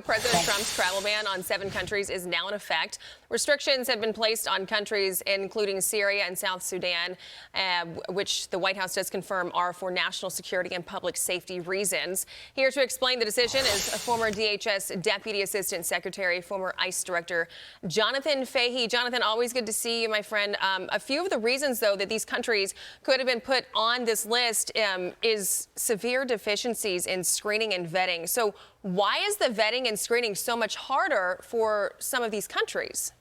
President Trump's travel ban on 7 countries is now in effect. Restrictions have been placed on countries including Syria and South Sudan, which the White House does confirm are for national security and public safety reasons. Here to explain the decision is a former DHS Deputy Assistant Secretary, former ICE Director Jonathan Fahey. Jonathan, always good to see you, my friend. A few of the reasons, though, that these countries could have been put on this list is severe deficiencies in screening and vetting. So why is the vetting and screening so much harder for some of these countries?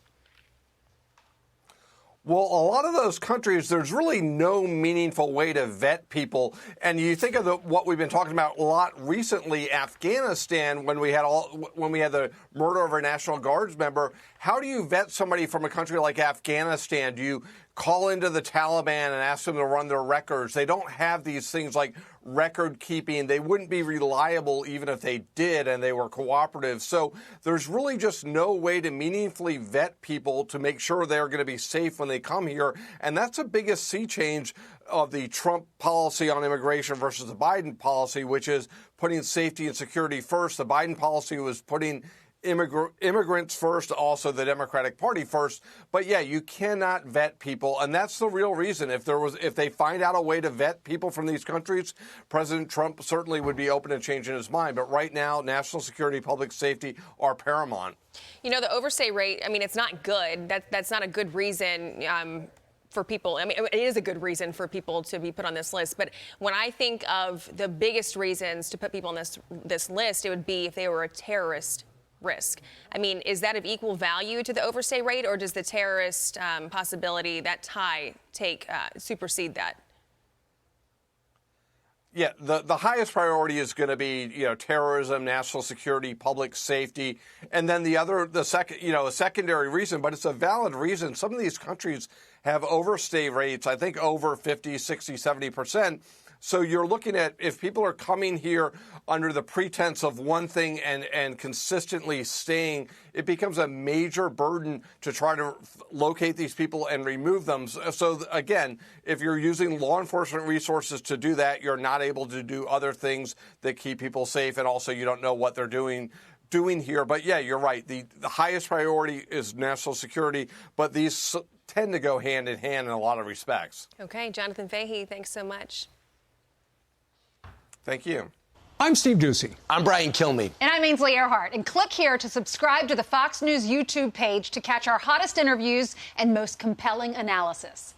Well, a lot of those countries, there's really no meaningful way to vet people. And you think of what we've been talking about a lot recently, Afghanistan, when we had the murder of our National Guards member. How do you vet somebody from a country like Afghanistan? Do you call into the Taliban and ask them to run their records? They don't have these things like record keeping. They wouldn't be reliable even if they did and they were cooperative. So there's really just no way to meaningfully vet people to make sure they're going to be safe when they come here. And that's the biggest sea change of the Trump policy on immigration versus the Biden policy, which is putting safety and security first. The Biden policy was putting immigrants first, also the Democratic Party first. But yeah, you cannot vet people, and that's the real reason. If they find out a way to vet people from these countries, President Trump certainly would be open to changing his mind. But right now, national security, public safety are paramount. You know, the overstay rate, I mean, it's not good. That's not a good reason for people. I mean, it is a good reason for people to be put on this list. But when I think of the biggest reasons to put people on this list, it would be if they were a terrorist risk. I mean, is that of equal value to the overstay rate, or does the terrorist possibility, that tie, supersede that? Yeah, the highest priority is going to be, terrorism, national security, public safety, and then a secondary reason, but it's a valid reason. Some of these countries have overstay rates, I think over 50, 60, 70%. So you're looking at, if people are coming here under the pretense of one thing and consistently staying, it becomes a major burden to try to locate these people and remove them. So again, if you're using law enforcement resources to do that, you're not able to do other things that keep people safe, and also you don't know what they're doing here. But yeah, you're right. The highest priority is national security, but these tend to go hand in hand in a lot of respects. Okay, Jonathan Fahey, thanks so much. Thank you. I'm Steve Doocy. I'm Brian Kilmeade. And I'm Ainsley Earhart. And click here to subscribe to the Fox News YouTube page to catch our hottest interviews and most compelling analysis.